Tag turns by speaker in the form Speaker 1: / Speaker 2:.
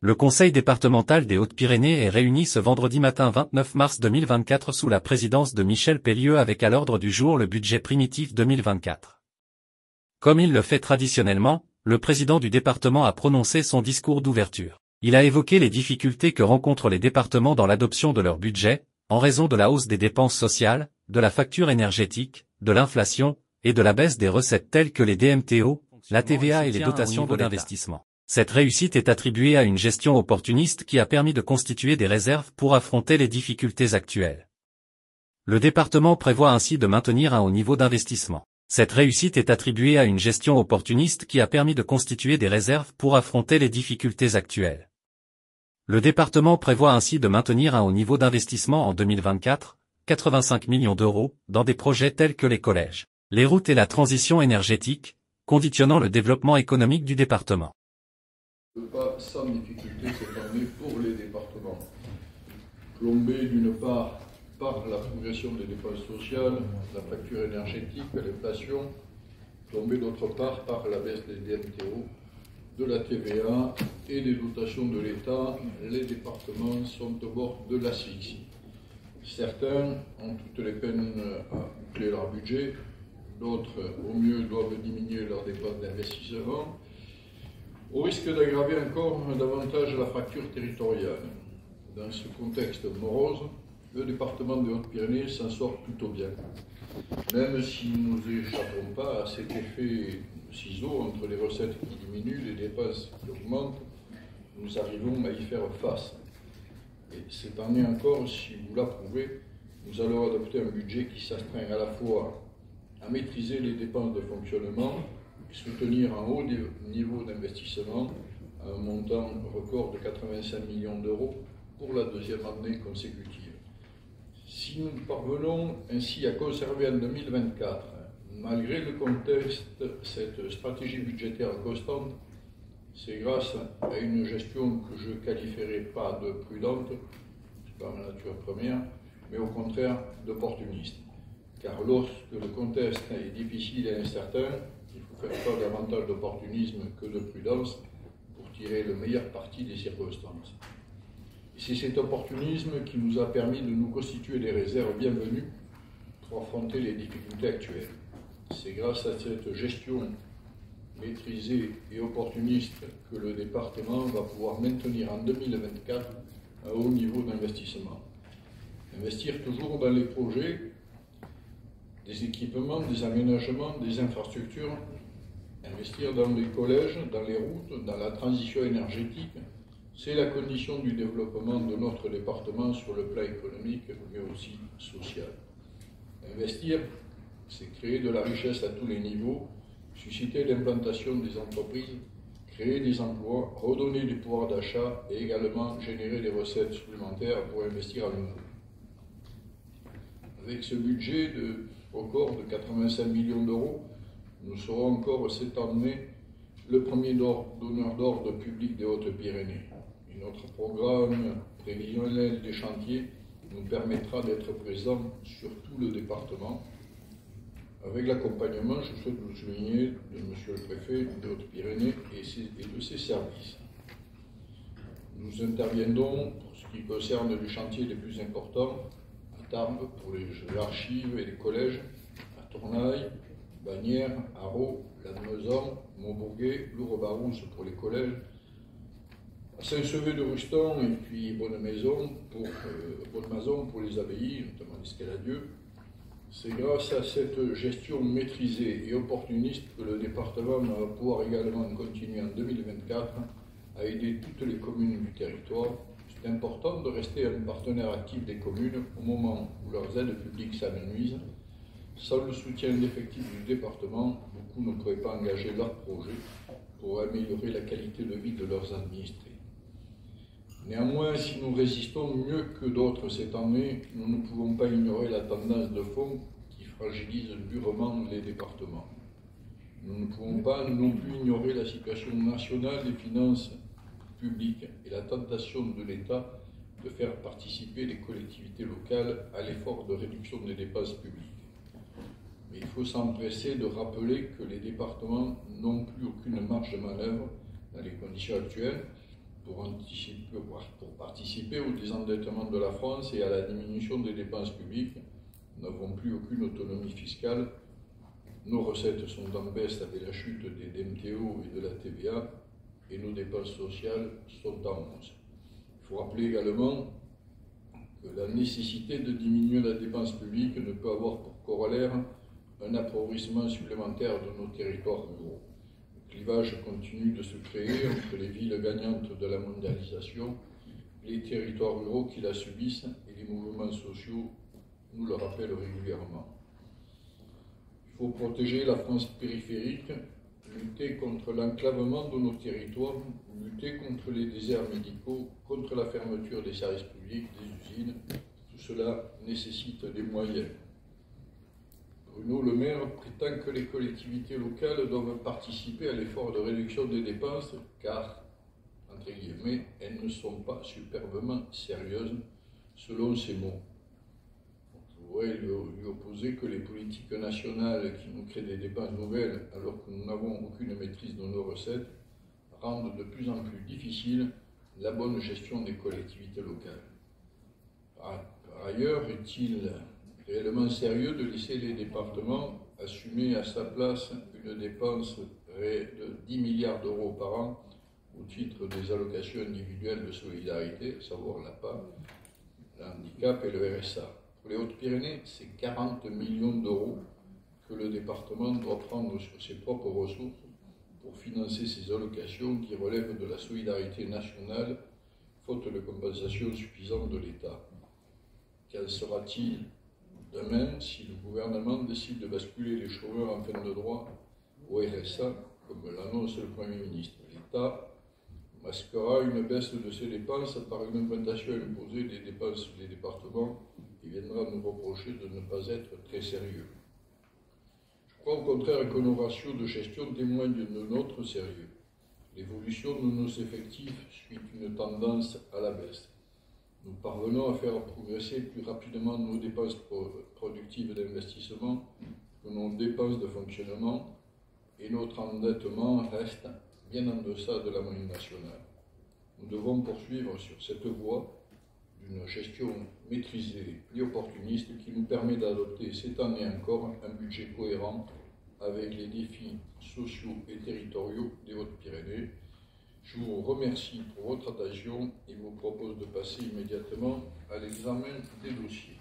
Speaker 1: Le Conseil départemental des Hautes-Pyrénées est réuni ce vendredi matin 29 mars 2024 sous la présidence de Michel Pellieu avec à l'ordre du jour le budget primitif 2024. Comme il le fait traditionnellement, le président du département a prononcé son discours d'ouverture. Il a évoqué les difficultés que rencontrent les départements dans l'adoption de leur budget, en raison de la hausse des dépenses sociales, de la facture énergétique, de l'inflation, et de la baisse des recettes telles que les DMTO, la TVA et les dotations d'investissement. Cette réussite est attribuée à une gestion opportuniste qui a permis de constituer des réserves pour affronter les difficultés actuelles. Le département prévoit ainsi de maintenir un haut niveau d'investissement. Cette réussite est attribuée à une gestion opportuniste qui a permis de constituer des réserves pour affronter les difficultés actuelles. Le département prévoit ainsi de maintenir un haut niveau d'investissement en 2024, 85 millions d'euros, dans des projets tels que les collèges, les routes et la transition énergétique, conditionnant le développement économique du département.
Speaker 2: Pas sans difficulté cette année pour les départements. Plombé d'une part par la progression des dépenses sociales, la facture énergétique, l'inflation, plombé d'autre part par la baisse des DMTO, de la TVA et des dotations de l'État, les départements sont au bord de l'asphyxie. Certains ont toutes les peines à boucler leur budget, d'autres au mieux doivent diminuer leurs dépenses d'investissement, au risque d'aggraver encore davantage la fracture territoriale. Dans ce contexte morose, le département des Hautes-Pyrénées s'en sort plutôt bien, même si nous n'échappons pas à cet effet ciseau entre les recettes qui diminuent et les dépenses qui augmentent. Nous arrivons à y faire face. Et cette année encore, si vous l'approuvez, nous allons adopter un budget qui s'astreint à la fois à maîtriser les dépenses de fonctionnement, soutenir un haut niveau d'investissement à un montant record de 85 millions d'euros pour la deuxième année consécutive. Si nous parvenons ainsi à conserver en 2024, malgré le contexte, cette stratégie budgétaire constante, c'est grâce à une gestion que je ne qualifierais pas de prudente, c'est pas ma nature première, mais au contraire d'opportuniste. Car lorsque le contexte est difficile et incertain, il faut faire preuve davantage d'opportunisme que de prudence pour tirer le meilleur parti des circonstances. Et c'est cet opportunisme qui nous a permis de nous constituer des réserves bienvenues pour affronter les difficultés actuelles. C'est grâce à cette gestion maîtrisée et opportuniste que le département va pouvoir maintenir en 2024 un haut niveau d'investissement. Investir toujours dans les projets, des équipements, des aménagements, des infrastructures, investir dans les collèges, dans les routes, dans la transition énergétique, c'est la condition du développement de notre département sur le plan économique, mais aussi social. Investir, c'est créer de la richesse à tous les niveaux, susciter l'implantation des entreprises, créer des emplois, redonner du pouvoir d'achat et également générer des recettes supplémentaires pour investir à nouveau. Avec ce budget record de 85 millions d'euros, nous serons encore cette année le premier donneur d'ordre public des Hautes-Pyrénées. Et notre programme prévisionnel des chantiers nous permettra d'être présents sur tout le département, avec l'accompagnement, je souhaite vous souligner, de M. le Préfet des Hautes-Pyrénées et de ses services. Nous interviendrons pour ce qui concerne les chantiers les plus importants, à Tarbes pour les archives et les collèges, à Tournaille, Bagnères, Haro, Lannemezan, Montbourguet, Lourdes-Barousse pour les collèges, à Saint-Sevé-de-Ruston et puis Bonne-Maison pour les abbayes, notamment l'Escaladieu. C'est grâce à cette gestion maîtrisée et opportuniste que le département va pouvoir également continuer en 2024 à aider toutes les communes du territoire. C'est important de rester un partenaire actif des communes au moment où leurs aides publiques s'amenuisent. Sans le soutien d'effectifs du département, beaucoup ne pourraient pas engager leurs projets pour améliorer la qualité de vie de leurs administrés. Néanmoins, si nous résistons mieux que d'autres cette année, nous ne pouvons pas ignorer la tendance de fond qui fragilise durement les départements. Nous ne pouvons pas non plus ignorer la situation nationale des finances publiques et la tentation de l'État de faire participer les collectivités locales à l'effort de réduction des dépenses publiques. Mais il faut s'empresser de rappeler que les départements n'ont plus aucune marge de manœuvre dans les conditions actuelles, pour participer au désendettement de la France et à la diminution des dépenses publiques. Nous n'avons plus aucune autonomie fiscale. Nos recettes sont en baisse avec la chute des DMTO et de la TVA, et nos dépenses sociales sont en hausse. Il faut rappeler également que la nécessité de diminuer la dépense publique ne peut avoir pour corollaire un appauvrissement supplémentaire de nos territoires ruraux. Le clivage continue de se créer entre les villes gagnantes de la mondialisation, les territoires ruraux qui la subissent, et les mouvements sociaux nous le rappellent régulièrement. Il faut protéger la France périphérique, lutter contre l'enclavement de nos territoires, lutter contre les déserts médicaux, contre la fermeture des services publics, des usines. Tout cela nécessite des moyens. Bruno Le Maire prétend que les collectivités locales doivent participer à l'effort de réduction des dépenses car, entre guillemets, elles ne sont pas superbement sérieuses, selon ses mots. On pourrait lui opposer que les politiques nationales qui nous créent des dépenses nouvelles alors que nous n'avons aucune maîtrise de nos recettes rendent de plus en plus difficile la bonne gestion des collectivités locales. Par ailleurs, est-il réellement sérieux de laisser les départements assumer à sa place une dépense de 10 milliards d'euros par an au titre des allocations individuelles de solidarité, à savoir l'APA, le handicap et le RSA? Pour les Hautes-Pyrénées, c'est 40 millions d'euros que le département doit prendre sur ses propres ressources pour financer ces allocations qui relèvent de la solidarité nationale, faute de compensation suffisante de l'État. Qu'en sera-t-il demain si le gouvernement décide de basculer les chômeurs en fin de droit au RSA, comme l'annonce le Premier ministre? L'État masquera une baisse de ses dépenses par une augmentation imposée des dépenses des départements et viendra nous reprocher de ne pas être très sérieux. Je crois au contraire que nos ratios de gestion témoignent de notre sérieux. L'évolution de nos effectifs suit une tendance à la baisse. Nous parvenons à faire progresser plus rapidement nos dépenses productives d'investissement que nos dépenses de fonctionnement, et notre endettement reste bien en deçà de la moyenne nationale. Nous devons poursuivre sur cette voie d'une gestion maîtrisée et opportuniste qui nous permet d'adopter cette année encore un budget cohérent avec les défis sociaux et territoriaux des Hautes-Pyrénées. Je vous remercie pour votre attention et vous propose de passer immédiatement à l'examen des dossiers.